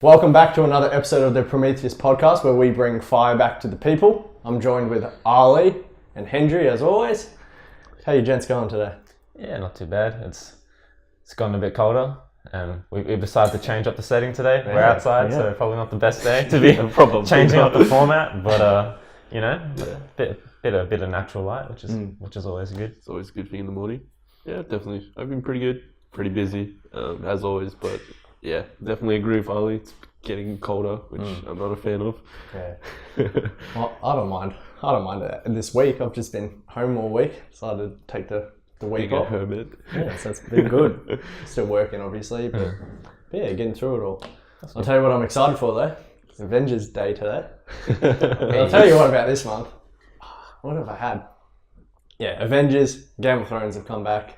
Welcome back to another episode of the Prometheus Podcast, where we bring fire back to the people. I'm joined with Ali and Hendry, as always. How you gents going today? Yeah, not too bad. It's gotten a bit colder, and we decided to change up the setting today. We're outside, so probably not the best day to be changing up the format. But a bit of natural light, which is always good. It's always a good thing in the morning. Yeah, definitely. I've been pretty good, pretty busy, as always. But yeah, definitely agree with Ali. It's getting colder, which I'm not a fan of. Yeah. Well, I don't mind. It. This week, I've just been home all week. Decided to take the week off. Hermit. Yeah, so it's been good. Still working, obviously, but yeah, getting through it all. I'll tell you what I'm excited for, though. It's Avengers Day today. I'll tell you what about this month. What have I had? Yeah, Avengers, Game of Thrones have come back.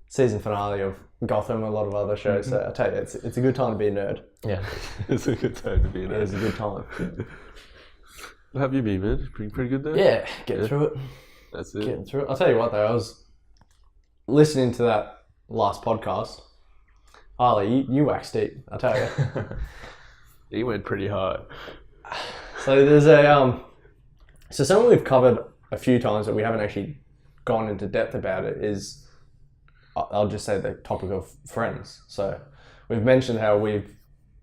Season finale of Gotham, a lot of other shows. So I tell you, it's a good time to be a nerd. Yeah, It's a good time to be in It is a good time. How have you been, man? Pretty good there? Yeah, getting through it. That's it. Getting through it. I'll tell you what, though, I was listening to that last podcast. Ali, you waxed deep, I tell you. He went pretty hard. So there's a so something we've covered a few times, but we haven't actually gone into depth about it, is I'll just say the topic of friends. So we've mentioned how we've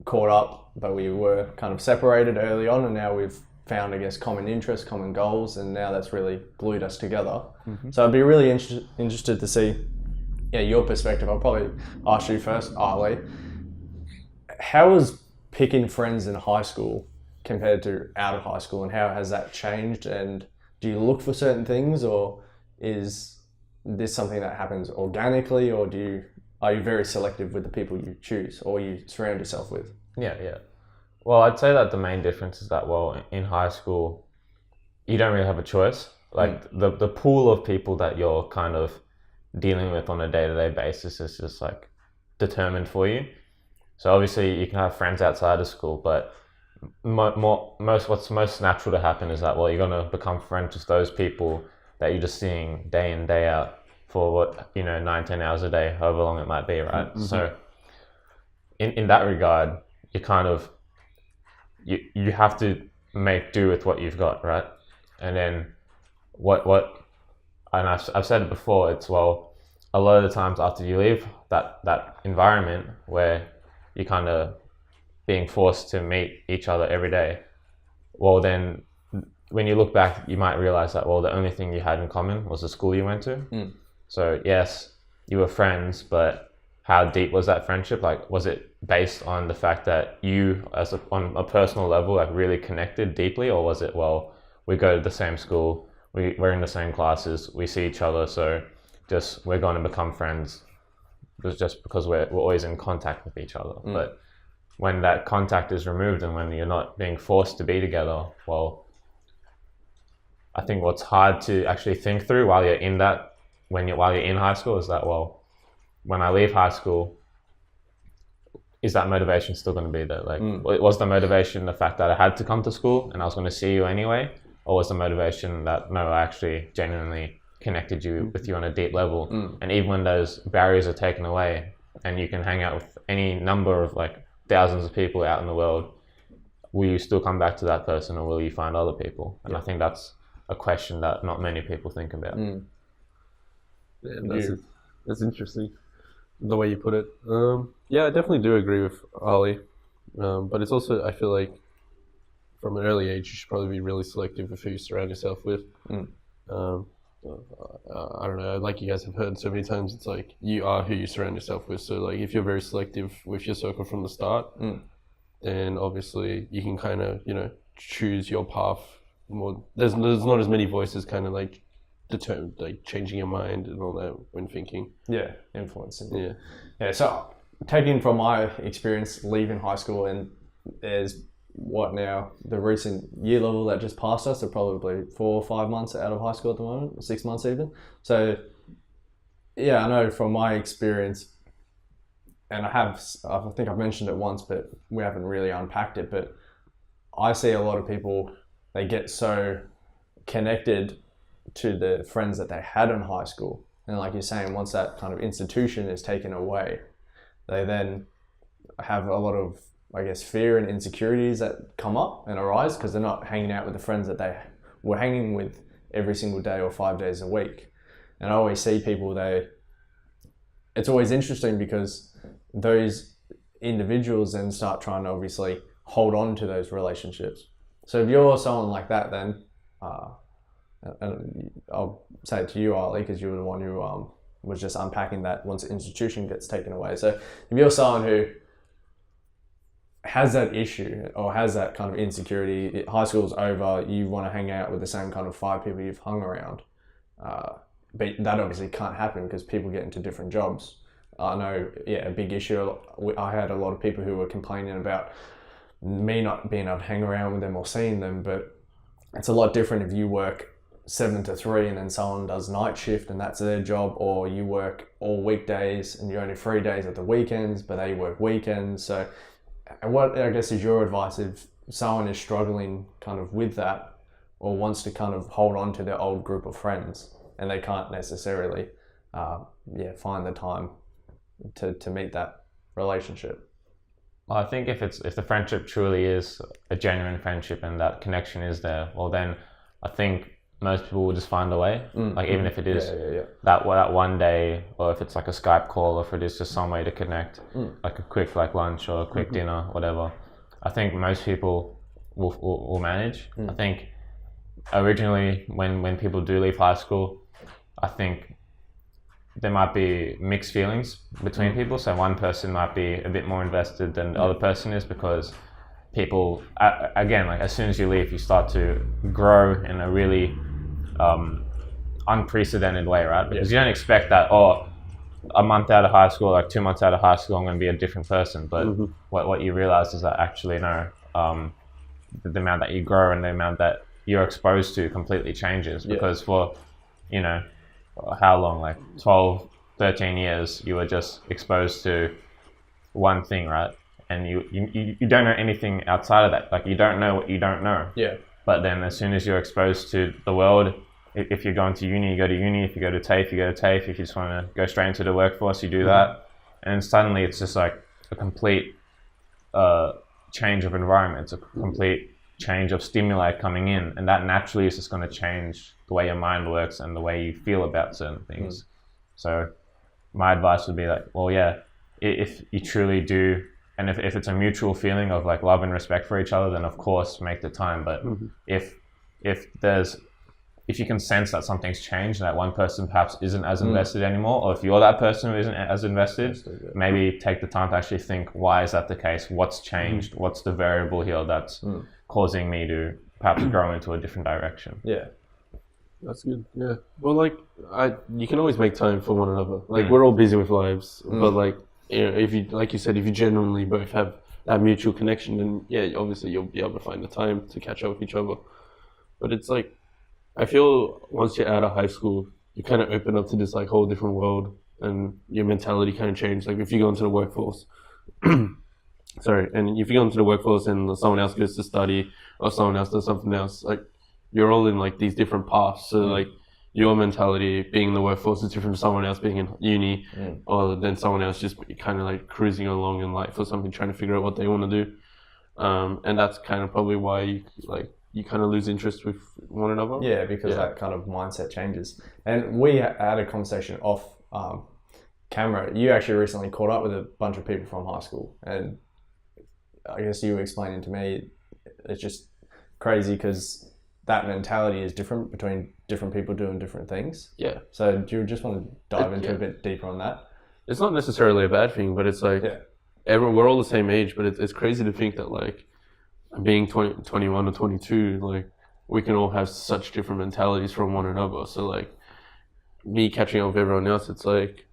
caught up, but we were kind of separated early on, and now we've found, I guess, common interests, common goals, and now that's really glued us together. So I'd be really interested to see your perspective. I'll probably ask you first, Ali. How was picking friends in high school compared to out of high school, and how has that changed? And do you look for certain things, or is this something that happens organically, or are you very selective with the people you choose or you surround yourself with? Yeah. Well, I'd say that the main difference is that, in high school, you don't really have a choice. Like the pool of people that you're kind of dealing with on a day-to-day basis is just like determined for you. So obviously you can have friends outside of school, but what's most natural to happen is that, you're going to become friends with those people that you're just seeing day in, day out for 9-10 hours a day, however long it might be, right? So in that regard, you kind of you have to make do with what you've got, right? And then and I've said it before, it's a lot of the times after you leave that environment where you're kind of being forced to meet each other every day, then when you look back, you might realize that, the only thing you had in common was the school you went to. So yes, you were friends, but how deep was that friendship? Like, was it based on the fact that you, on a personal level, like really connected deeply, or was it, we go to the same school, we're in the same classes, we see each other, so we're going to become friends just because we're always in contact with each other. But when that contact is removed and when you're not being forced to be together, I think what's hard to actually think through while you're in high school is that, when I leave high school, is that motivation still going to be there? Like, was the motivation the fact that I had to come to school and I was going to see you anyway? Or was the motivation that, no, I actually genuinely connected with you on a deep level? And even when those barriers are taken away and you can hang out with any number of thousands of people out in the world, will you still come back to that person, or will you find other people? And I think that's a question that not many people think about. Yeah, that's interesting, the way you put it. I definitely do agree with Ali, but it's also, I feel like from an early age you should probably be really selective with who you surround yourself with. I don't know, like you guys have heard so many times, it's like you are who you surround yourself with. So if you're very selective with your circle from the start, then obviously you can kind of choose your path more. There's not as many voices kind of determined, changing your mind and all that when thinking. Influencing. So taking from my experience leaving high school, and there's the recent year level that just passed us are probably 4 or 5 months out of high school at the moment, or 6 months even. So I know from my experience, and I think I've mentioned it once, but we haven't really unpacked it, but I see a lot of people, they get so connected to the friends that they had in high school, and like you're saying, once that kind of institution is taken away, they then have a lot of I guess, fear and insecurities that come up and arise because they're not hanging out with the friends that they were hanging with every single day or 5 days a week. And I always see people, it's always interesting because those individuals then start trying to obviously hold on to those relationships. So if you're someone like that, then, and I'll say it to you, Ali, because you were the one who was just unpacking that once the institution gets taken away. So if you're someone who has that issue or has that kind of insecurity, high school's over, you want to hang out with the same kind of 5 people you've hung around, but that obviously can't happen because people get into different jobs. I know, a big issue. I had a lot of people who were complaining about me not being able to hang around with them or seeing them, but it's a lot different if you work 7 to 3 and then someone does night shift and that's their job, or you work all weekdays and you're only 3 days at the weekends, but they work weekends. So what, I guess, is your advice if someone is struggling kind of with that or wants to kind of hold on to their old group of friends and they can't necessarily find the time to meet that relationship? Well, I think if the friendship truly is a genuine friendship and that connection is there, well then I think most people will just find a way. Like even if it is that one day, or if it's like a Skype call, or if it is just some way to connect, like a quick lunch or a quick dinner, whatever. I think most people will manage. I think originally when people do leave high school, I think there might be mixed feelings between people. So one person might be a bit more invested than the other person is, because people, again, like as soon as you leave, you start to grow in a really unprecedented way, right? Because you don't expect that, a month out of high school, like 2 months out of high school, I'm going to be a different person. But what you realize is that actually no, the amount that you grow and the amount that you're exposed to completely changes. Because for, how long, like 12, 13 years, you were just exposed to one thing, right? And you don't know anything outside of that. Like you don't know what you don't know. Yeah. But then as soon as you're exposed to the world, if you're going to uni, you go to uni. If you go to TAFE, you go to TAFE. If you just want to go straight into the workforce, you do that. And suddenly it's just like a complete change of environment. It's a complete change of stimuli coming in. And that naturally is just going to change the way your mind works and the way you feel about certain things. So my advice would be like, if you truly do, and if it's a mutual feeling of like love and respect for each other, then of course make the time. But if you can sense that something's changed, that one person perhaps isn't as invested anymore, or if you're that person who isn't as invested, maybe take the time to actually think, why is that the case? What's changed? What's the variable here that's causing me to perhaps grow into a different direction? Yeah. That's good. Yeah. Well, like you can always make time for one another. Like we're all busy with lives, but like, if you, like you said, if you genuinely both have that mutual connection, then obviously you'll be able to find the time to catch up with each other. But it's like, I feel once you're out of high school, you kind of open up to this like whole different world, and your mentality kind of changes. Like if you go into the workforce, and if you go into the workforce and someone else goes to study or someone else does something else, like you're all in like these different paths. So like your mentality being in the workforce is different from someone else being in uni, or then someone else just kind of like cruising along in life or something, trying to figure out what they want to do. And that's kind of probably why you kind of lose interest with one another. Yeah, because that kind of mindset changes. And we had a conversation off camera. You actually recently caught up with a bunch of people from high school, and I guess you were explaining to me, it's just crazy because that mentality is different between different people doing different things. Yeah. So do you just want to dive into a bit deeper on that? It's not necessarily a bad thing, but it's like we're all the same age, but it's crazy to think that like being 21 or 22, like we can all have such different mentalities from one another. So like me catching up with everyone else, it's like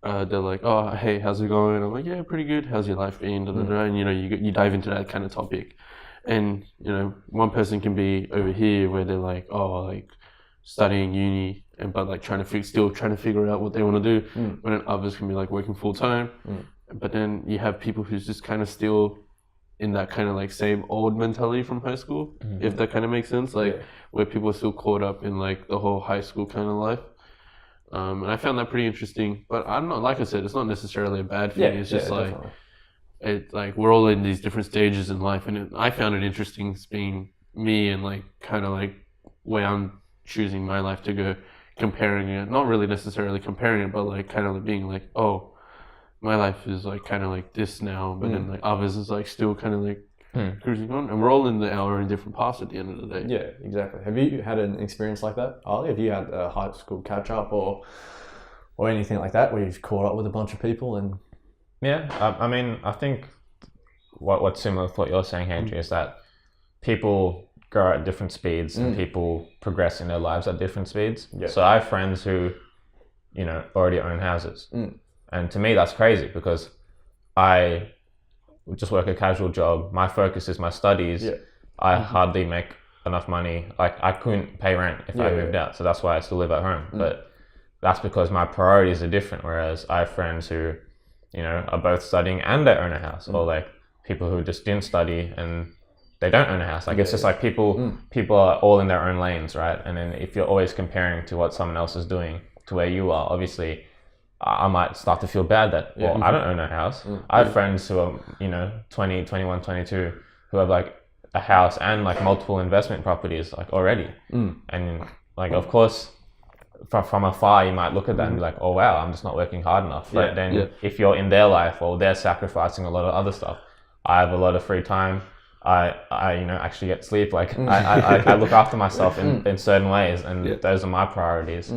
they're like, oh, hey, how's it going? I'm like, yeah, pretty good. How's your life been? And you dive into that kind of topic. And, one person can be over here where they're like, oh, like studying uni, but like still trying to figure out what they want to do. But then others can be like working full time. But then you have people who's just kind of still in that kind of like same old mentality from high school, if that kind of makes sense. Like where people are still caught up in like the whole high school kind of life. And I found that pretty interesting. But I'm not, like I said, it's not necessarily a bad thing. It's just like, definitely. it like we're all in these different stages in life, and I found it interesting being me and like kind of like where I'm choosing my life to go, comparing it, not really necessarily comparing it, but like kind of being like, oh, my life is like kind of like this now, but then like others is like still kind of like cruising on, and we're all in in different paths at the end of the day. Yeah, exactly. Have you had an experience like that, Ali? Have you had a high school catch up or anything like that where you've caught up with a bunch of people and? Yeah, I mean, I think what's similar to what you're saying, Andrew, is that people grow at different speeds and people progress in their lives at different speeds. Yeah. So I have friends who, you know, already own houses. And to me, that's crazy because I just work a casual job. My focus is my studies. Yeah. I hardly make enough money. Like I couldn't pay rent if I moved out. So that's why I still live at home. But that's because my priorities are different. Whereas I have friends who, you know, are both studying and they own a house, or like people who just didn't study and they don't own a house. Like it's just like people are all in their own lanes, right? And then if you're always comparing to what someone else is doing to where you are, obviously I might start to feel bad that, well, I don't own a house. I have friends who are, you know, 20, 21, 22, who have like a house and like multiple investment properties like already. And like, of course, from afar, you might look at that and be like, oh, wow, I'm just not working hard enough. But then if you're in their life, well, they're sacrificing a lot of other stuff. I have a lot of free time. I you know, actually get sleep. Like I look after myself in certain ways, and those are my priorities.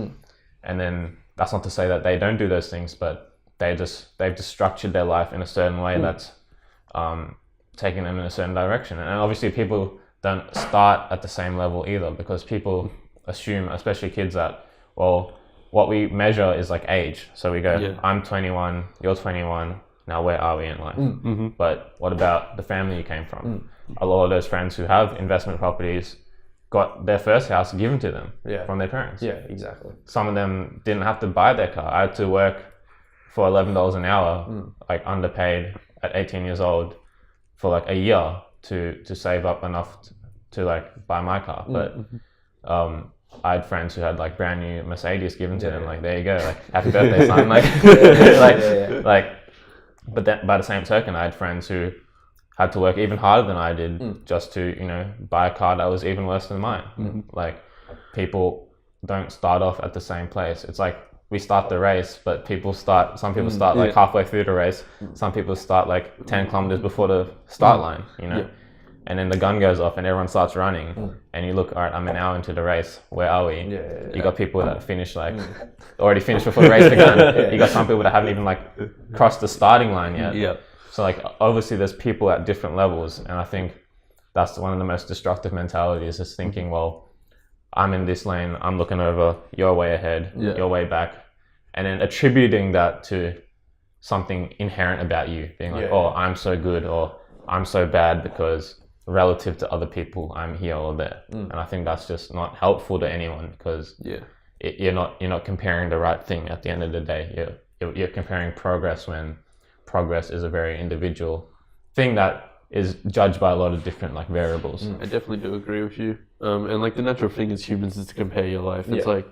And then that's not to say that they don't do those things, but they've just structured their life in a certain way that's taking them in a certain direction. And obviously people don't start at the same level either, because people assume, especially kids, that, well, what we measure is like age. So we go, I'm 21, you're 21, now where are we in life? But what about the family you came from? A lot of those friends who have investment properties got their first house given to them from their parents. Yeah, exactly. Some of them didn't have to buy their car. I had to work for $11 an hour, like underpaid at 18 years old for like a year to save up enough to like buy my car. But I had friends who had like brand new Mercedes given to them. Like, there you go, like happy birthday, son. Like, but then by the same token, I had friends who had to work even harder than I did just to, you know, buy a car that was even worse than mine. Like, people don't start off at the same place. It's like we start the race, but some people start like halfway through the race. Some people start like 10 kilometers before the start line, you know? And then the gun goes off and everyone starts running, and you look, all right, I'm an hour into the race. Where are we? You got people that finish like already finished before the race began. You got some people that haven't even like crossed the starting line yet. So like, obviously there's people at different levels, and I think that's one of the most destructive mentalities, is thinking, well, I'm in this lane, I'm looking over, you're way ahead, you're way back, and then attributing that to something inherent about you, being like, oh, I'm so good, or I'm so bad because relative to other people, I'm here or there. And I think that's just not helpful to anyone, because you're not comparing the right thing at the end of the day. You're comparing progress, when progress is a very individual thing that is judged by a lot of different like variables. I definitely do agree with you. And like the natural thing as humans is to compare your life. It's like,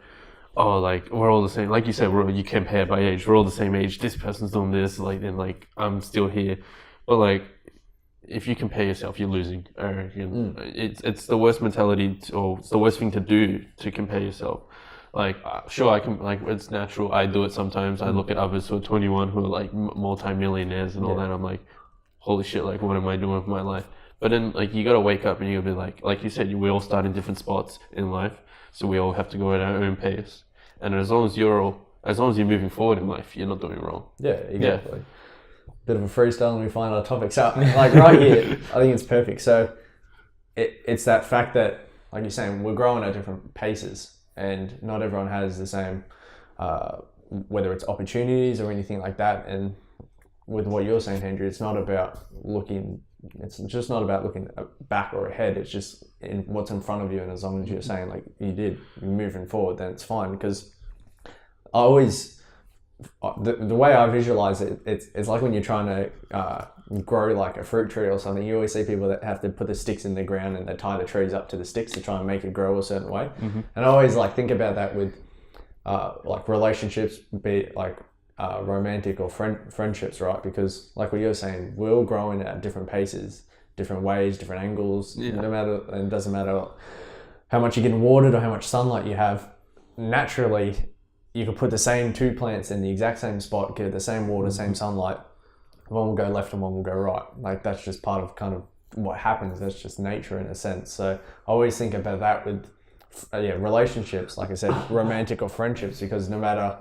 oh, like we're all the same. Like you said, you compare by age. We're all the same age. This person's doing this, like, and like I'm still here. But like, if you compare yourself, you're losing. I reckon. It's the worst mentality, or it's the worst thing to do, to compare yourself. Like, sure, I can, like, it's natural. I do it sometimes. I look at others who are 21 who are like multi-millionaires and all that. I'm like, holy shit, like, what am I doing with my life? But then, like, you gotta wake up and you gotta be like you said, we all start in different spots in life, so we all have to go at our own pace. And as long as you're moving forward in life, you're not doing wrong. Yeah, exactly. Bit of a freestyle, and we find our topics up like right here. I think it's perfect. So it's that fact that, like you're saying, we're growing at different paces, and not everyone has the same, whether it's opportunities or anything like that. And with what you're saying, Andrew, it's just not about looking back or ahead. It's just in what's in front of you. And as long as you're saying, like you're moving forward, then it's fine. Because I always, the way I visualize it, it's like when you're trying to grow like a fruit tree or something. You always see people that have to put the sticks in the ground and they tie the trees up to the sticks to try and make it grow a certain way. And I always like think about that with like relationships, be it like romantic or friendships, right? Because like what you're saying, we're all growing at different paces, different ways, different angles. No matter, and it doesn't matter how much you're getting watered or how much sunlight you have. Naturally, you could put the same two plants in the exact same spot, give it the same water, same sunlight. One will go left and one will go right. Like that's just part of kind of what happens. That's just nature in a sense. So I always think about that with relationships, like I said, romantic or friendships, because no matter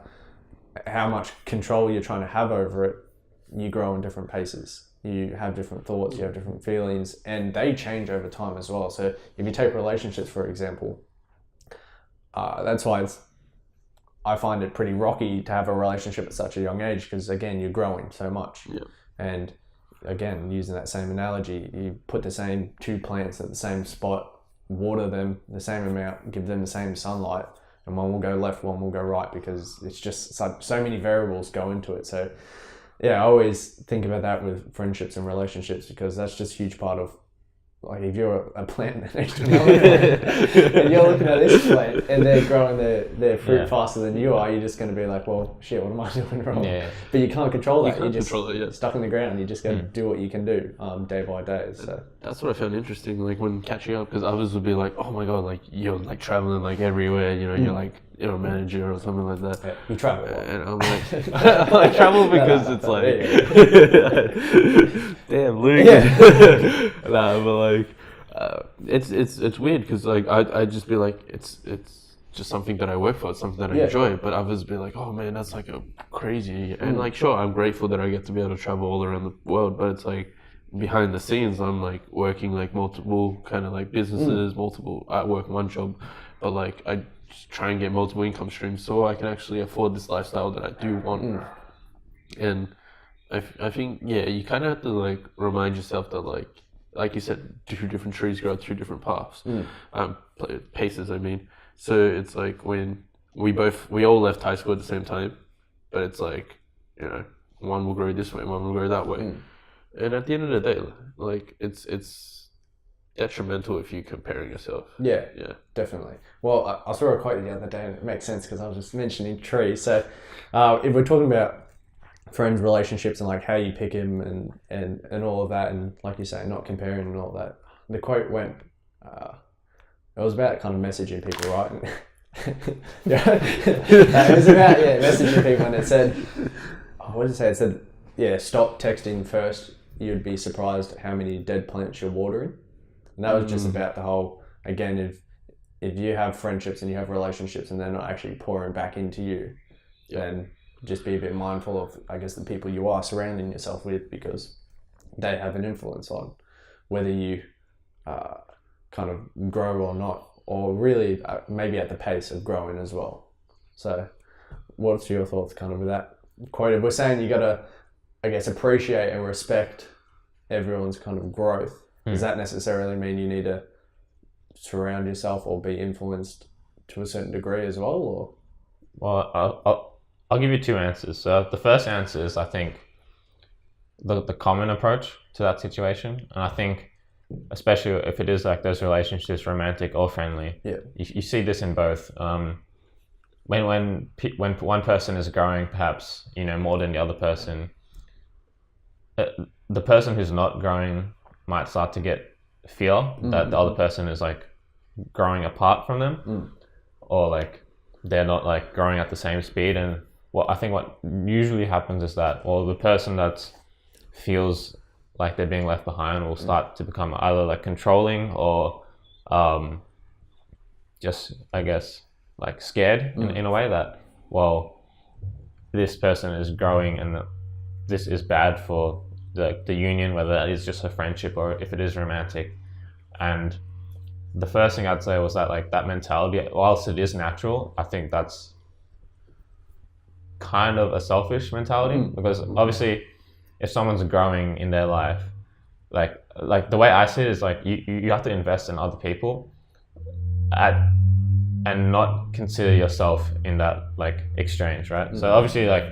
how much control you're trying to have over it, you grow in different paces. You have different thoughts, you have different feelings, and they change over time as well. So if you take relationships, for example, that's why I find it pretty rocky to have a relationship at such a young age, because again, you're growing so much. Yeah. And again, using that same analogy, you put the same two plants at the same spot, water them the same amount, give them the same sunlight, and one will go left, one will go right, because it's just so many variables go into it. So yeah, I always think about that with friendships and relationships, because that's just a huge part of, like, if you're a plant next to another plant, and you're looking at this plant and they're growing their fruit faster than you are, you're just going to be like, well, shit, what am I doing wrong? Yeah. But you can't control that. You're just stuck in the ground. You just got to do what you can do day by day. So that's what I found interesting, like when catching up, because others would be like, oh my god, like you're like traveling like everywhere, you know, you're like, you know, manager or something like that. Yeah, you travel. And I'm like, I travel because it's like, damn, Luke. Yeah. Nah, but like, it's weird because like I just be like, it's just something that I work for, it's something that I enjoy. But others be like, oh man, that's like a crazy. And like, sure, I'm grateful that I get to be able to travel all around the world, but it's like behind the scenes, I'm like working like multiple kind of like businesses, I work one job, but like I just try and get multiple income streams so I can actually afford this lifestyle that I do want. And I think, you kind of have to like remind yourself that like you said, two different trees grow through different paths, paces, I mean. So it's like when we all left high school at the same time, but it's like, you know, one will grow this way, one will grow that way. And at the end of the day, like it's detrimental if you're comparing yourself. Yeah, definitely. Well, I saw a quote the other day, and it makes sense because I was just mentioning trees. So if we're talking about friends, relationships, and like how you pick him and all of that, and like you say, not comparing and all that, the quote went, it was about kind of messaging people, right? It was about messaging people, and it said, what did it say? It said, stop texting first. You'd be surprised at how many dead plants you're watering. And that was just about the whole, again, if you have friendships and you have relationships and they're not actually pouring back into you, then just be a bit mindful of, I guess, the people you are surrounding yourself with, because they have an influence on whether you kind of grow or not, or really maybe at the pace of growing as well. So what's your thoughts kind of with that quote? If we're saying you got to, I guess, appreciate and respect everyone's kind of growth, does that necessarily mean you need to surround yourself or be influenced to a certain degree as well? Or? Well, I'll give you two answers. So the first answer is, I think, the common approach to that situation. And I think, especially if it is like those relationships, romantic or friendly, you see this in both. When one person is growing, perhaps, you know, more than the other person, the person who's not growing might start to feel that the other person is like growing apart from them, or like they're not like growing at the same speed. And I think what usually happens is that, well, the person that feels like they're being left behind will start to become either like controlling or just, I guess, like scared in a way that, well, this person is growing and this is bad for the union, whether that is just a friendship or if it is romantic. And the first thing I'd say was that, like, that mentality, whilst it is natural, I think that's kind of a selfish mentality, because obviously if someone's growing in their life, like the way I see it is like you have to invest in other people and not consider yourself in that like exchange, right? So obviously, like,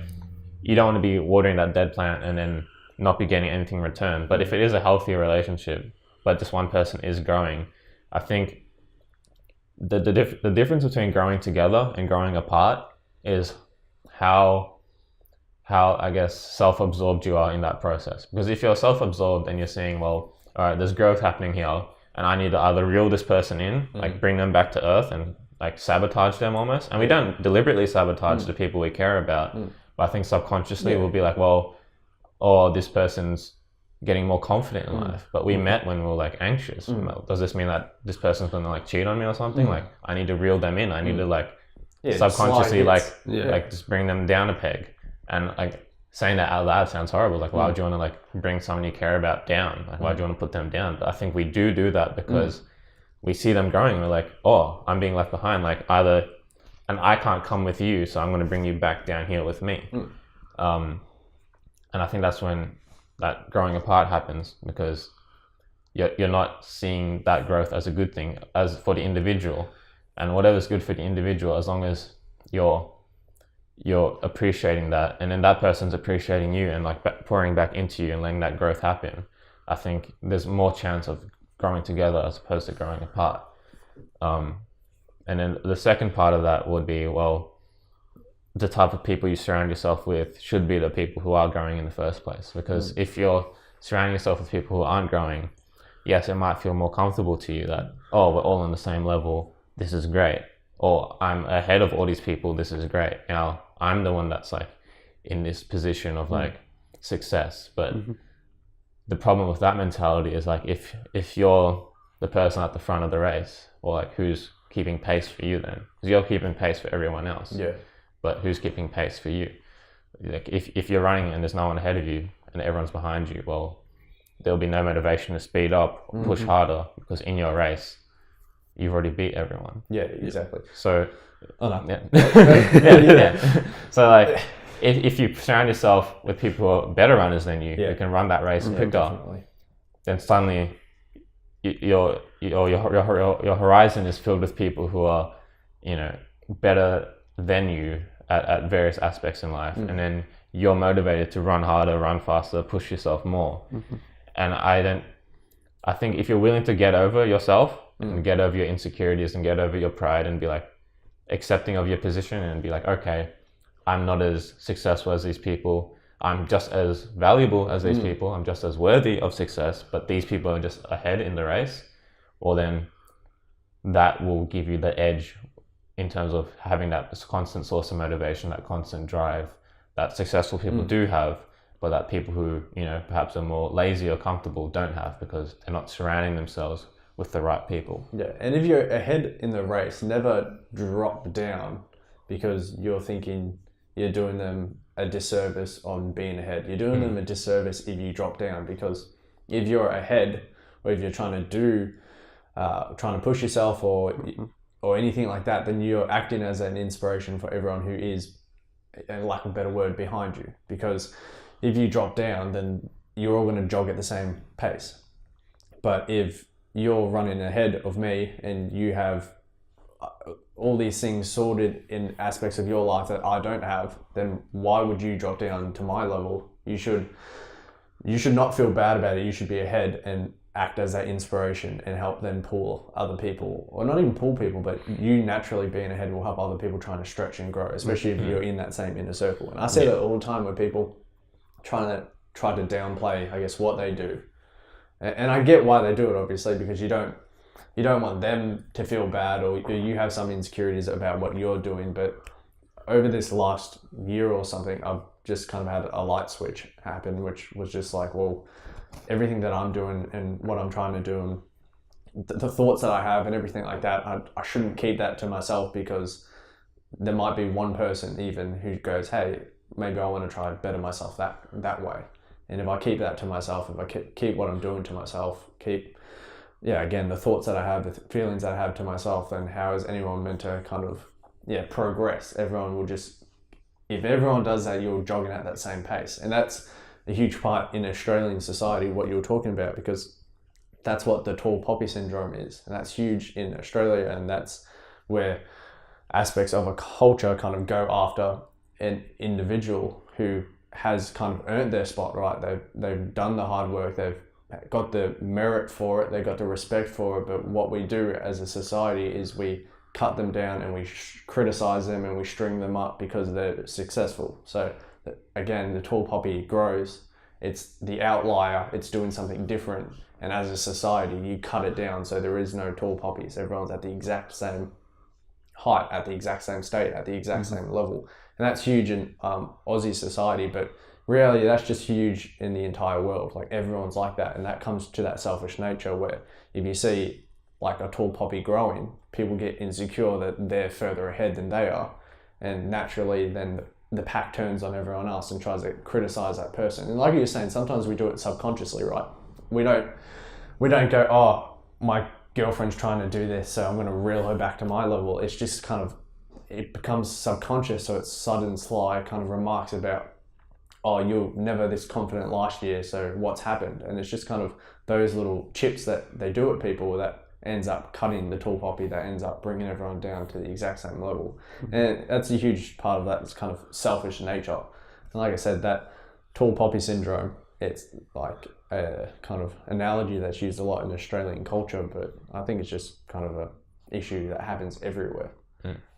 you don't want to be watering that dead plant and then not be getting anything in return. But if it is a healthy relationship, but just one person is growing, I think the difference between growing together and growing apart is how how I guess self-absorbed you are in that process. Because if you're self-absorbed and you're seeing, well, all right, there's growth happening here, and I need to either reel this person in, like bring them back to earth and like sabotage them almost. And we don't deliberately sabotage the people we care about, but I think subconsciously we'll be like, well, oh, this person's getting more confident in life, but we met when we were like anxious. Does this mean that this person's gonna like cheat on me or something? Like I need to reel them in. I need to like subconsciously like just bring them down a peg. And like saying that out loud sounds horrible. Like why would you want to like bring someone you care about down? Like why do you want to put them down? But I think we do that because we see them growing. We're like, oh, I'm being left behind. Like either, and I can't come with you, so I'm going to bring you back down here with me. And I think that's when that growing apart happens, because you're not seeing that growth as a good thing as for the individual, and whatever's good for the individual, as long as you're appreciating that, and then that person's appreciating you and like pouring back into you and letting that growth happen, I think there's more chance of growing together as opposed to growing apart. And then the second part of that would be, well, the type of people you surround yourself with should be the people who are growing in the first place. Because if you're surrounding yourself with people who aren't growing, yes, it might feel more comfortable to you that, oh, we're all on the same level, this is great. Or I'm ahead of all these people, this is great. Now I'm the one that's like in this position of like success. But the problem with that mentality is like if you're the person at the front of the race, or like who's keeping pace for you then? Because you're keeping pace for everyone else. Yeah. But who's keeping pace for you? Like if you're running and there's no one ahead of you and everyone's behind you, well, there'll be no motivation to speed up or push harder, because in your race, you've already beat everyone. Yeah, exactly. So, So like, if you surround yourself with people who are better runners than you, who can run that race quicker, then suddenly your horizon is filled with people who are, better than you at various aspects in life, and then you're motivated to run harder, run faster, push yourself more. And I think if you're willing to get over yourself and get over your insecurities and get over your pride and be like accepting of your position and be like, okay, I'm not as successful as these people, I'm just as valuable as these people, I'm just as worthy of success, but these people are just ahead in the race, well then that will give you the edge in terms of having that constant source of motivation, that constant drive that successful people do have, but that people who, perhaps are more lazy or comfortable don't have, because they're not surrounding themselves with the right people. Yeah, and if you're ahead in the race, never drop down because you're thinking you're doing them a disservice on being ahead. You're doing them a disservice if you drop down, because if you're ahead, or if you're trying to push yourself or anything like that, then you're acting as an inspiration for everyone who is, in lack of a better word, behind you. Because if you drop down, then you're all going to jog at the same pace. But if you're running ahead of me and you have all these things sorted in aspects of your life that I don't have, then why would you drop down to my level? You should not feel bad about it. You should be ahead and act as that inspiration and help then pull other people, or not even pull people, but you naturally being ahead will help other people trying to stretch and grow, especially if you're in that same inner circle. And I say that all the time with people try to downplay, I guess, what they do. And I get why they do it, obviously, because you don't want them to feel bad, or you have some insecurities about what you're doing. But over this last year or something, I've just kind of had a light switch happen, which was just like, well, everything that I'm doing and what I'm trying to do and the thoughts that I have and everything like that, I shouldn't keep that to myself, because there might be one person even who goes, hey, maybe I want to try to better myself that way. And if I keep that to myself, if I keep what I'm doing to myself, again, the thoughts that I have, the feelings that I have to myself, then how is anyone meant to kind of, progress? Everyone will just, if everyone does that, you're jogging at that same pace. And that's a huge part in Australian society, what you're talking about, because that's what the tall poppy syndrome is. And that's huge in Australia. And that's where aspects of a culture kind of go after an individual who has kind of earned their spot, right? They've done the hard work, they've got the merit for it, they've got the respect for it. But what we do as a society is we cut them down and we criticize them and we string them up because they're successful. So again, the tall poppy grows. It's the outlier. It's doing something different. And as a society, you cut it down so there is no tall poppies. Everyone's at the exact same height, at the exact same state, at the exact same level. And that's huge in Aussie society, but really that's just huge in the entire world. Like everyone's like that. And that comes to that selfish nature where if you see like a tall poppy growing, people get insecure that they're further ahead than they are. And naturally then the pack turns on everyone else and tries to criticize that person. And like you were saying, sometimes we do it subconsciously, right? We don't go, oh, my girlfriend's trying to do this, so I'm going to reel her back to my level. It's just kind of, it becomes subconscious, so it's sudden, sly kind of remarks about, oh, you were never this confident last year, so what's happened? And it's just kind of those little chips that they do at people that ends up cutting the tall poppy, that ends up bringing everyone down to the exact same level. And that's a huge part of that. It's kind of selfish nature. And like I said, that tall poppy syndrome, it's like a kind of analogy that's used a lot in Australian culture, but I think it's just kind of a issue that happens everywhere.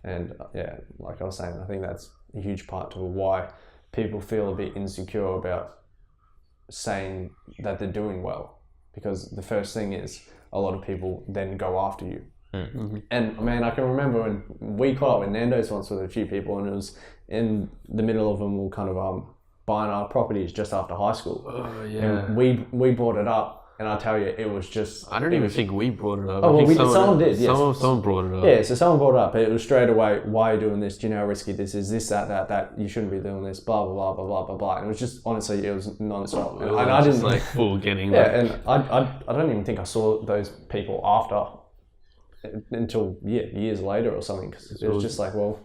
And yeah, like I was saying, I think that's a huge part to why people feel a bit insecure about saying that they're doing well, because the first thing is a lot of people then go after you. And man, I can remember when we caught up with Nando's once with a few people, and it was in the middle of them all kind of buying our properties just after high school. Oh yeah. And we brought it up, and I tell you, it was just... I don't even think we brought it up. Oh, well, someone did, yes. Someone brought it up. Yeah, so someone brought it up. It was straight away, why are you doing this? Do you know how risky this is? This, that, you shouldn't be doing this, blah, blah, blah, blah, blah, blah, blah. And it was just, honestly, it was non-stop. And I didn't... like full getting Yeah, and I don't even think I saw those people until years later or something, because it was just like, well,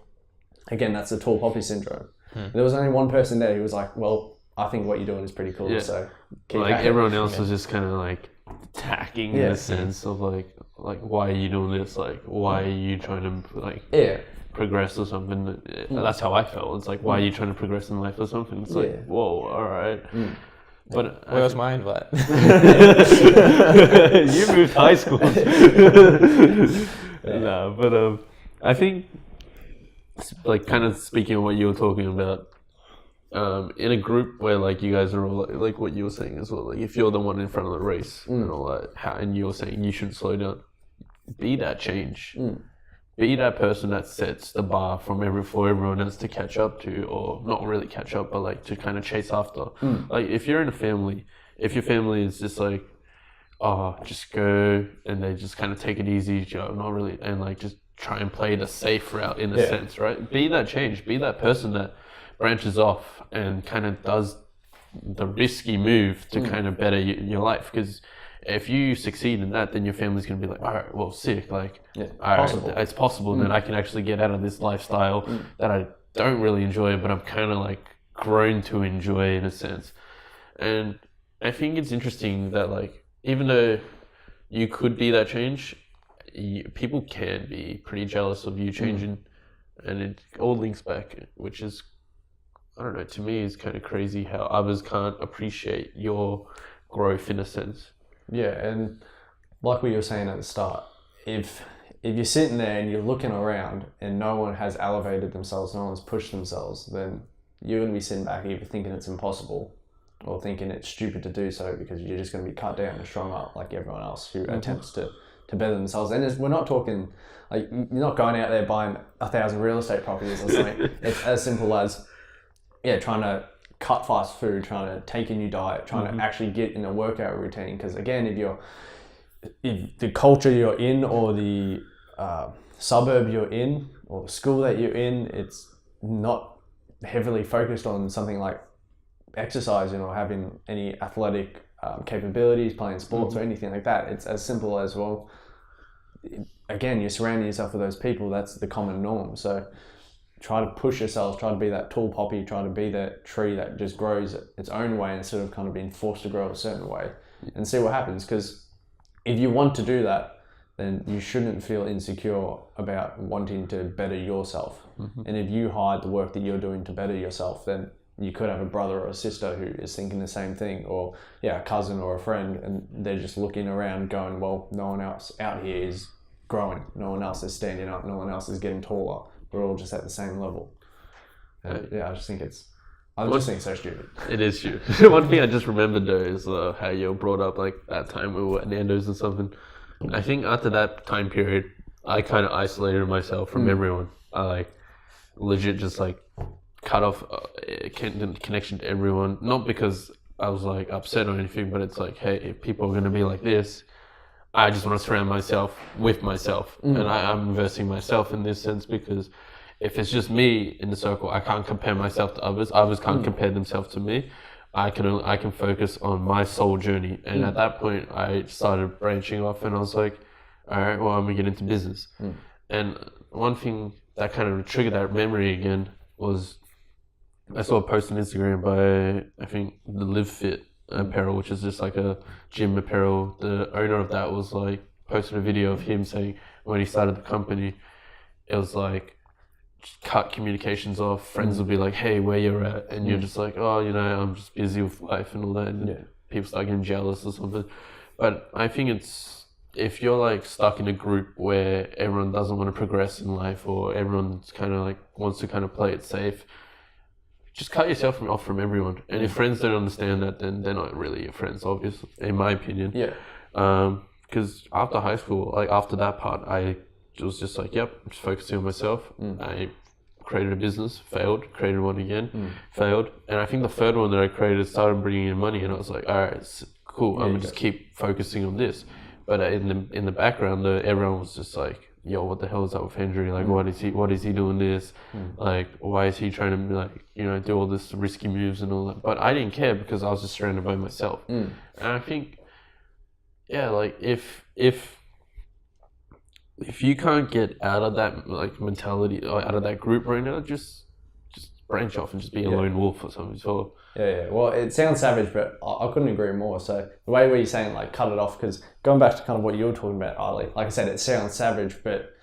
again, that's the tall poppy syndrome. There was only one person there who was like, well, I think what you're doing is pretty cool, so keep like at it. everyone else was just kind of like attacking in the sense of like why are you doing this, like why are you trying to like progress or something. That's how I felt. It's like, why are you trying to progress in life or something? It's like, whoa, all right. But where was my invite? You moved high school. No, but I think like kind of speaking of what you were talking about, in a group where like you guys are all like what you were saying as well, like if you're the one in front of the race and all that, and you were saying you should slow down, be that change, be that person that sets the bar for everyone else to catch up to, or not really catch up, but like to kind of chase after. Like if you're in a family, if your family is just like, oh, just go, and they just kind of take it easy, you know, not really, and like just try and play the safe route in a sense, right? Be that change, be that person that branches off and kind of does the risky move to kind of better your life. Because if you succeed in that, then your family's going to be like, all right, well, sick, like, all right, it's possible that I can actually get out of this lifestyle that I don't really enjoy, but I'm kind of like grown to enjoy in a sense. And I think it's interesting that like, even though you could be that change, people can be pretty jealous of you changing, and it all links back, which is, I don't know, to me it's kind of crazy how others can't appreciate your growth in a sense. Yeah, and like we were saying at the start, if you're sitting there and you're looking around and no one has elevated themselves, no one's pushed themselves, then you're going to be sitting back either thinking it's impossible or thinking it's stupid to do so, because you're just going to be cut down and strung up like everyone else who attempts to better themselves. And we're not talking, like, you're not going out there buying 1,000 real estate properties or something. It's as simple as, trying to cut fast food, trying to take a new diet, trying to actually get in a workout routine. Because again, if the culture you're in, or the suburb you're in, or the school that you're in, it's not heavily focused on something like exercising or having any athletic capabilities, playing sports or anything like that. It's as simple as, well, again, you're surrounding yourself with those people, that's the common norm. So try to push yourselves, try to be that tall poppy, try to be that tree that just grows its own way instead of kind of being forced to grow a certain way, and see what happens. Because if you want to do that, then you shouldn't feel insecure about wanting to better yourself. And if you hide the work that you're doing to better yourself, then you could have a brother or a sister who is thinking the same thing, or a cousin or a friend, and they're just looking around going, well, no one else out here is growing, no one else is standing up, no one else is getting taller, we're all just at the same level. And I just think it's I just think it's so stupid. It is true. One thing I just remembered though is how you were brought up like that time we were at Nando's and something. I think after that time period, I kind of isolated myself from everyone. I like legit just like cut off connection to everyone. Not because I was like upset or anything, but it's like, hey, if people are going to be like this, I just want to surround myself with myself. And I'm investing myself in this sense because if it's just me in the circle, I can't compare myself to others. Others can't compare themselves to me. I can focus on my soul journey. And at that point, I started branching off and I was like, all right, well, I'm going to get into business. And one thing that kind of triggered that memory again was I saw a post on Instagram by, I think, the Live Fit apparel, which is just like a gym apparel. The owner of that was like, posted a video of him saying when he started the company, it was like, cut communications off. Friends will be like, hey, where you're at? And you're just like, oh, you know, I'm just busy with life and all that. And people start getting jealous or something. But I think it's, if you're like stuck in a group where everyone doesn't want to progress in life or everyone's kind of like wants to kind of play it safe, just cut yourself off from everyone. And if friends don't understand that, then they're not really your friends, obviously, in my opinion. Yeah. Because after high school, like after that part, I was just like, yep, I'm just focusing on myself. I created a business, failed, created one again, failed. And I think the third one that I created started bringing in money and I was like, all right, it's cool. I'm going to just keep focusing on this. But in the background, everyone was just like, yo, what the hell is up with Henry? Like, what is he doing this? Like, why is he trying to like, you know, do all this risky moves and all that? But I didn't care because I was just surrounded by myself. And I think, yeah, like if you can't get out of that like mentality or out of that group right now, just branch off and just be a lone wolf or something. So yeah. Well, it sounds savage, but I couldn't agree more. So the way where you're saying like cut it off, because going back to kind of what you were talking about, Ali, like I said, it sounds savage, but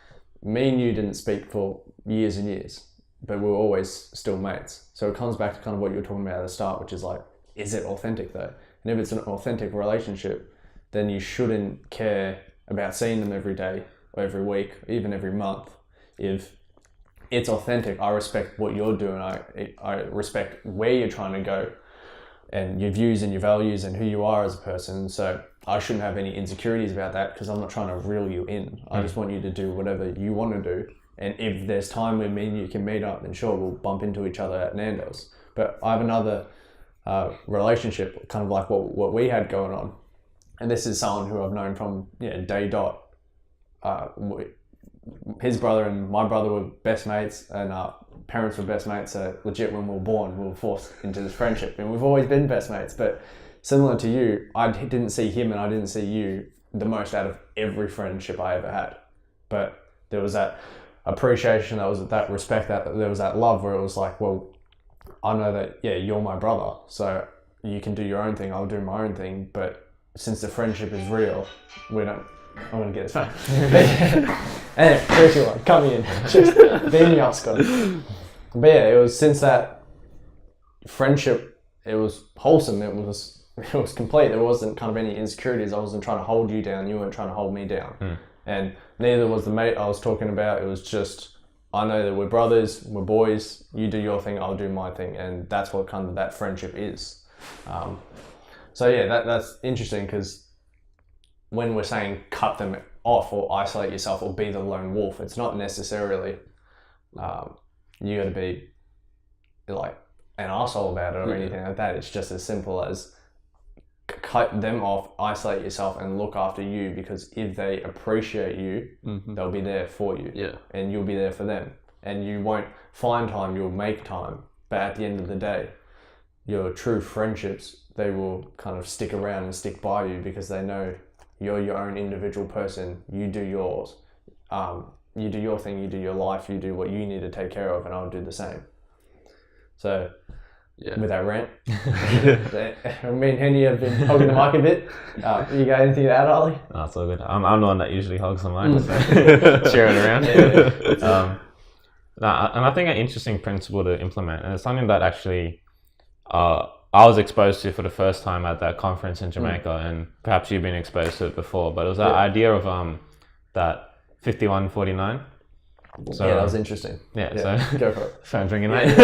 me and you didn't speak for years and years, but we were always still mates. So it comes back to kind of what you were talking about at the start, which is like, is it authentic though? And if it's an authentic relationship, then you shouldn't care about seeing them every day or every week, even every month. If it's authentic, I respect what you're doing. I respect where you're trying to go and your views and your values and who you are as a person. So I shouldn't have any insecurities about that because I'm not trying to reel you in. I just want you to do whatever you want to do. And if there's time where me and you can meet up, then sure, we'll bump into each other at Nando's. But I have another relationship, kind of like what we had going on. And this is someone who I've known from day dot. His brother and my brother were best mates, and parents were best mates. So legit, when we were born, we were forced into this friendship, and we've always been best mates. But similar to you, I didn't see him and I didn't see you the most out of every friendship I ever had. But there was that appreciation, there was that respect, that there was that love where it was like, well, I know that you're my brother, so you can do your own thing, I'll do my own thing. But since the friendship is real, we don't. I'm gonna get this phone. Anyway, 3, 2, 1, come in. Just beam me up, Scotty. But yeah, it was since that friendship, it was wholesome. It was complete. There wasn't kind of any insecurities. I wasn't trying to hold you down. You weren't trying to hold me down. And neither was the mate I was talking about. It was just, I know that we're brothers, we're boys. You do your thing, I'll do my thing, and that's what kind of that friendship is. So yeah, that's interesting because when we're saying cut them off or isolate yourself or be the lone wolf, it's not necessarily you got to be like an asshole about it or anything like that. It's just as simple as cut them off, isolate yourself, and look after you, because if they appreciate you, they'll be there for you, and you'll be there for them. And you won't find time, you'll make time. But at the end of the day, your true friendships, they will kind of stick around and stick by you because they know you're your own individual person. You do yours. You do your thing. You do your life. You do what you need to take care of, and I'll do the same. So, with that rant, me and Henry have been hogging the mic a bit. You got anything to add, Ollie? No, it's all good. I'm the one that usually hogs the mic, so sharing around. And I think an interesting principle to implement, and it's something that actually I was exposed to for the first time at that conference in Jamaica, and perhaps you've been exposed to it before, but it was that idea of that 51-49. So, yeah, that was interesting. Yeah, So go for it. Phone's ringing, mate.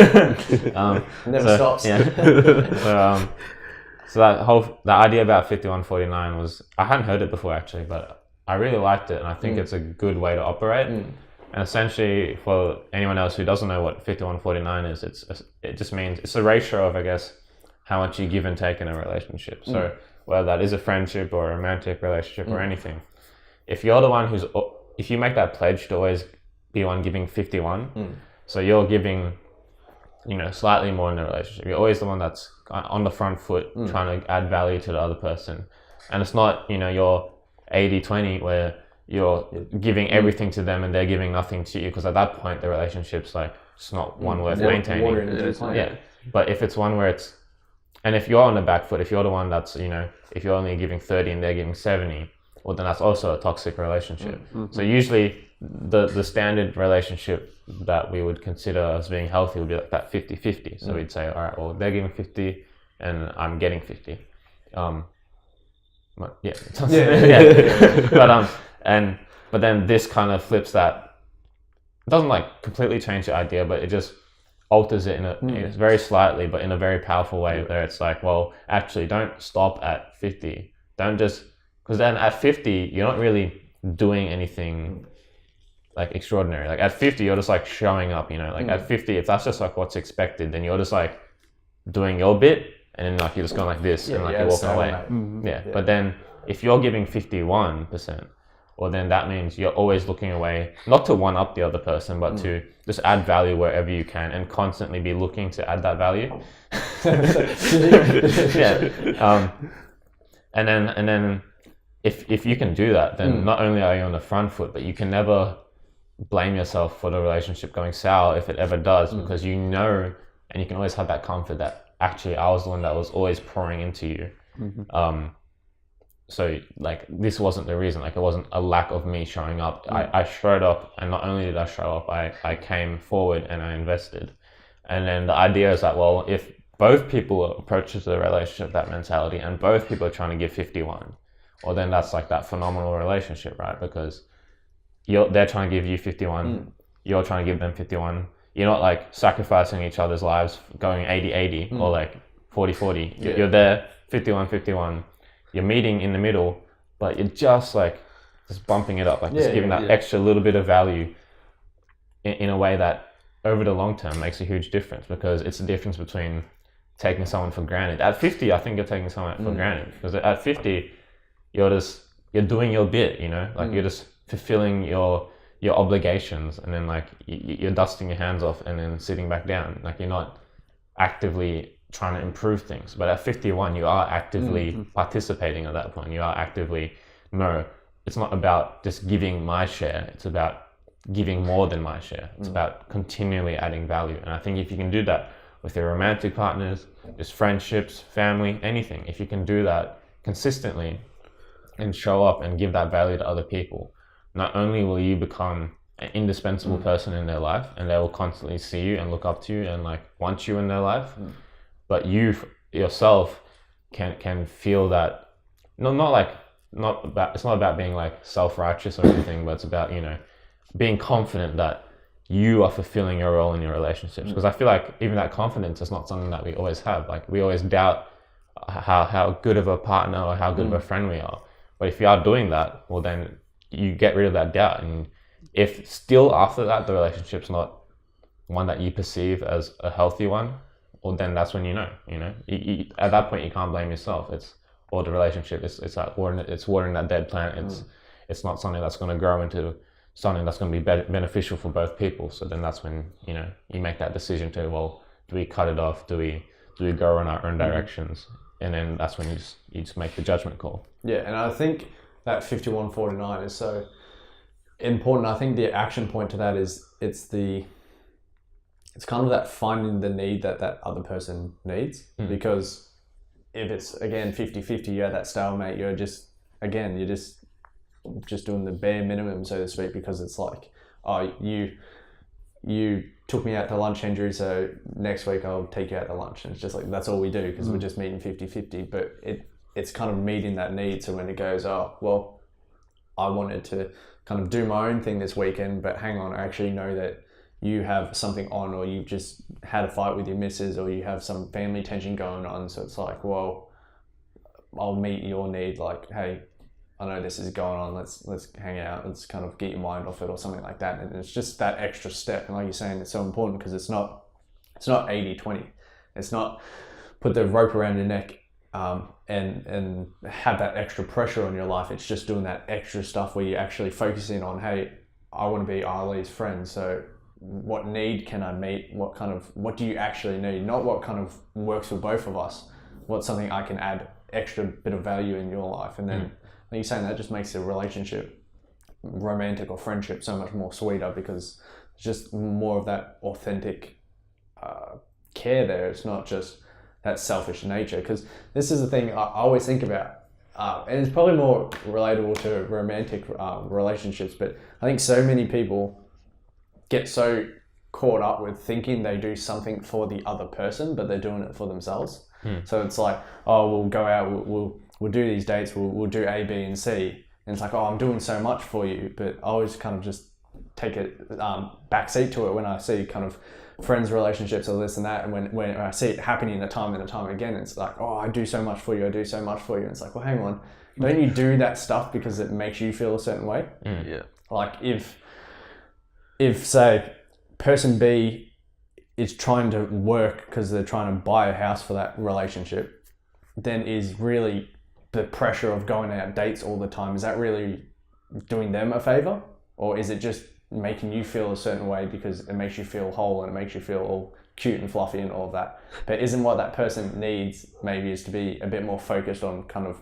Never stops. Yeah. So that idea about 5149 was, I hadn't heard it before actually, but I really liked it, and I think it's a good way to operate. And essentially, for anyone else who doesn't know what 5149 is, it just means it's a ratio of, I guess, how much you give and take in a relationship. So whether that is a friendship or a romantic relationship or anything, if you're the one if you make that pledge to always be one giving 51, so you're giving, slightly more in the relationship. You're always the one that's on the front foot, trying to add value to the other person. And it's not, you're 80-20 where you're giving everything to them and they're giving nothing to you, because at that point the relationship's like, it's not one worth maintaining. Yeah. But if it's one where and if you're on the back foot, if you're the one that's, if you're only giving 30 and they're giving 70, well, then that's also a toxic relationship. So usually the standard relationship that we would consider as being healthy would be like that 50-50. So we'd say, all right, well, they're giving 50 and I'm getting 50. But then this kind of flips that. It doesn't like completely change the idea, but it just alters it it's very slightly, but in a very powerful way, where it's like, well, actually don't stop at 50. Don't just, because then at 50, you're not really doing anything like extraordinary. Like at 50, you're just like showing up, like at 50, if that's just like what's expected, then you're just like doing your bit, and then like you're just going like this and like you're walking away. But then if you're giving 51%, well, then that means you're always looking away, not to one up the other person, but to just add value wherever you can and constantly be looking to add that value. And then if you can do that, then not only are you on the front foot, but you can never blame yourself for the relationship going sour if it ever does, because and you can always have that comfort that actually I was the one that was always pouring into you. So like this wasn't the reason, like it wasn't a lack of me showing up. I showed up, and not only did I show up, I came forward and I invested. And then the idea is that, well, if both people approach the relationship that mentality and both people are trying to give 51, well then that's like that phenomenal relationship, right? Because they're trying to give you 51, you're trying to give them 51. You're not like sacrificing each other's lives, going 80-80 or like 40-40. You're there 51-51. You're meeting in the middle, but you're just bumping it up, like just giving that extra little bit of value in a way that over the long term makes a huge difference, because it's the difference between taking someone for granted. At 50, I think you're taking someone for granted, because at 50, you're doing your bit, like you're just fulfilling your obligations, and then like you're dusting your hands off and then sitting back down. Like you're not actively trying to improve things. But at 51, you are actively participating at that point. You are actively, it's not about just giving my share. It's about giving more than my share. It's about continually adding value. And I think if you can do that with your romantic partners, just friendships, family, anything, if you can do that consistently and show up and give that value to other people, not only will you become an indispensable person in their life, and they will constantly see you and look up to you and like want you in their life, but you yourself can feel that. It's not about being like self-righteous or anything, but it's about being confident that you are fulfilling your role in your relationships. Because I feel like even that confidence is not something that we always have. Like we always doubt how good of a partner or how good of a friend we are. But if you are doing that, well then you get rid of that doubt. And if still after that the relationship's not one that you perceive as a healthy one, well then that's when you at that point you can't blame yourself. Or the relationship, it's like watering that dead plant. It's not something that's going to grow into something that's going to be beneficial for both people. So then that's when you make that decision to, well, do we cut it off? Do we go in our own directions? And then that's when you just make the judgment call. Yeah, and I think that 51-49 is so important. I think the action point to that is it's kind of that finding the need that other person needs. Because if it's again 50-50, you're at that stalemate. You're just doing the bare minimum, so to speak, because it's like, oh, you took me out to lunch, Andrew, so next week I'll take you out to lunch. And it's just like, that's all we do, because we're just meeting 50-50. But it's kind of meeting that need. So when it goes, oh, well, I wanted to kind of do my own thing this weekend, but hang on, I actually know that you have something on, or you just had a fight with your missus, or you have some family tension going on. So it's like, well, I'll meet your need. Like, hey, I know this is going on. Let's hang out. Let's kind of get your mind off it, or something like that. And it's just that extra step. And like you're saying, it's so important because it's not 80-20. It's not put the rope around your neck and have that extra pressure on your life. It's just doing that extra stuff where you're actually focusing on, hey, I want to be Ali's friend. So what need can I meet? What do you actually need? Not what kind of works for both of us. What's something I can add extra bit of value in your life? And then, like you're saying, that just makes the relationship, romantic or friendship, so much more sweeter because it's just more of that authentic care there. It's not just that selfish nature, because this is the thing I always think about, and it's probably more relatable to romantic relationships, but I think so many people get so caught up with thinking they do something for the other person, but they're doing it for themselves. So it's like, oh, we'll go out, we'll do these dates, we'll do A, B, and C, and it's like, oh, I'm doing so much for you, but I always kind of just take a backseat to it when I see kind of friends' relationships or this and that, and when I see it happening time and time again, it's like, oh, I do so much for you, I do so much for you. And it's like, well, hang on, don't you do that stuff because it makes you feel a certain way? Yeah. Like if say person B is trying to work because they're trying to buy a house for that relationship, then is really the pressure of going out dates all the time, is that really doing them a favor? Or is it just making you feel a certain way because it makes you feel whole and it makes you feel all cute and fluffy and all of that? But isn't what that person needs maybe is to be a bit more focused on kind of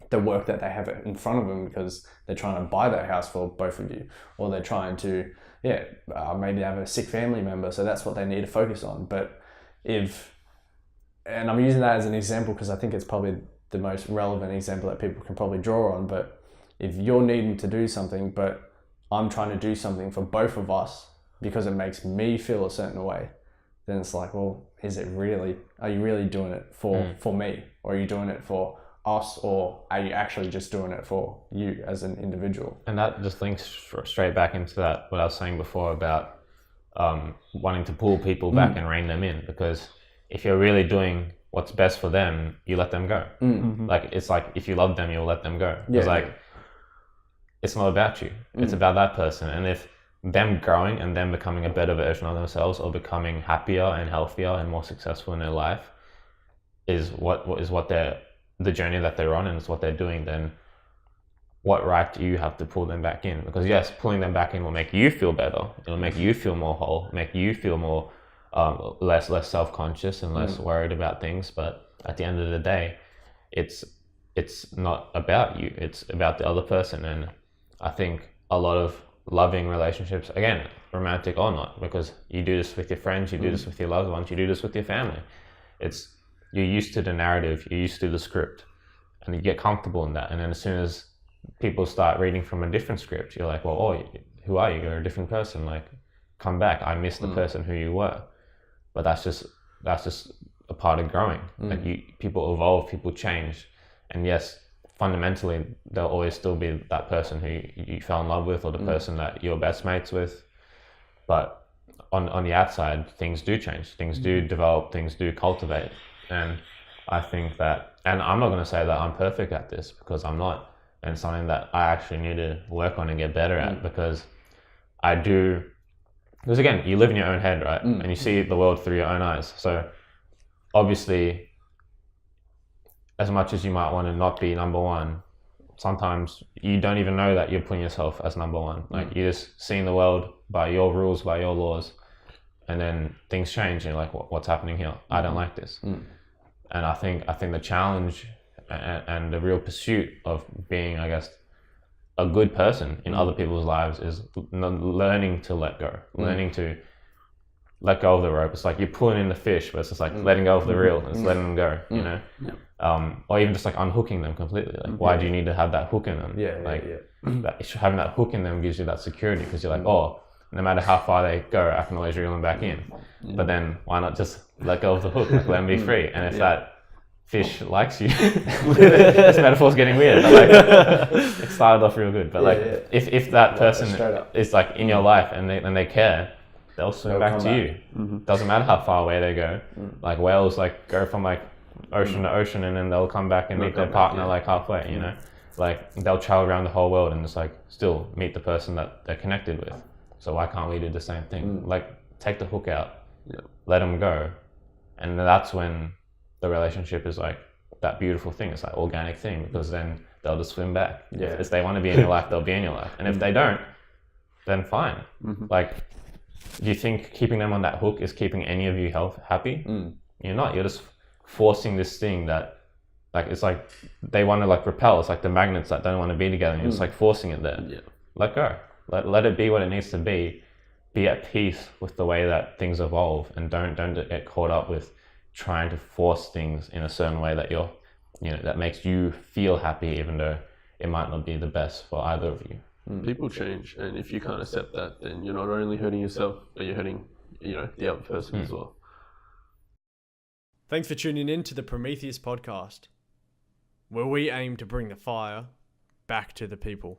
the work that they have in front of them, because they're trying to buy that house for both of you, or they're trying to maybe have a sick family member, so that's what they need to focus on. But and I'm using that as an example because I think it's probably the most relevant example that people can probably draw on, but if you're needing to do something but I'm trying to do something for both of us because it makes me feel a certain way, then it's like, well, are you really doing it for me, or are you doing it for us, or are you actually just doing it for you as an individual? And that just links straight back into that, what I was saying before about wanting to pull people back and rein them in, because if you're really doing what's best for them, you let them go. Like, it's like, if you love them, you'll let them go. It's like, it's not about you, it's about that person. And if them growing and them becoming a better version of themselves, or becoming happier and healthier and more successful in their life is what they're, the journey that they're on, and it's what they're doing, then what right do you have to pull them back in? Because yes, pulling them back in will make you feel better, it'll make you feel more whole, make you feel more less self-conscious and less worried about things. But at the end of the day, it's not about you, it's about the other person. And I think a lot of loving relationships, again, romantic or not, because you do this with your friends, you do this with your loved ones, you do this with your family, you're used to the narrative, you're used to the script, and you get comfortable in that. And then as soon as people start reading from a different script, you're like, well, oh, who are you? You're a different person. Like, come back. I miss the person who you were. But that's just a part of growing. Like, people evolve, people change. And yes, fundamentally, there'll always still be that person who you fell in love with, or the person that you're best mates with. But on the outside, things do change. Things do develop, things do cultivate. And I think that, and I'm not going to say that I'm perfect at this, because I'm not, and it's something that I actually need to work on and get better at, because again, you live in your own head, right? And you see the world through your own eyes. So obviously, as much as you might want to not be number one, sometimes you don't even know that you're putting yourself as number one. Like, you're just seeing the world by your rules, by your laws, and then things change and you're like, what's happening here? I don't like this. And I think the challenge and the real pursuit of being, I guess, a good person in other people's lives is learning to let go, learning to let go of the rope. It's like you're pulling in the fish, but it's just like letting go of the reel, it's letting them go, you know? Or even just like unhooking them completely. Like, why do you need to have that hook in them? Having that hook in them gives you that security, because you're like, oh, no matter how far they go, I can always reel them back in. But then why not just let go of the hook, like, let them be free? And if that fish likes you. This metaphor's getting weird. But like, it started off real good. But if that person is like in your life and they care, they'll swim back to you. Mm-hmm. Doesn't matter how far away they go. Like whales like go from like ocean to ocean, and then they'll come back and meet their partner like halfway, you know? Like they'll travel around the whole world and just like still meet the person that they're connected with. So why can't we do the same thing? Like take the hook out, let them go. And that's when the relationship is like that beautiful thing. It's like organic thing, because then they'll just swim back. If they want to be in your life, they'll be in your life. And if they don't, then fine. Like, do you think keeping them on that hook is keeping any of you happy? You're not. You're just forcing this thing that, like, it's like they want to like repel. It's like the magnets that don't want to be together. And you're just like forcing it there. Let go. Let it be what it needs to be. Be at peace with the way that things evolve, and don't get caught up with trying to force things in a certain way that that makes you feel happy, even though it might not be the best for either of you. People change, and if you can't accept that, then you're not only hurting yourself, but you're hurting, the other person as well. Thanks for tuning in to the Prometheus Podcast, where we aim to bring the fire back to the people.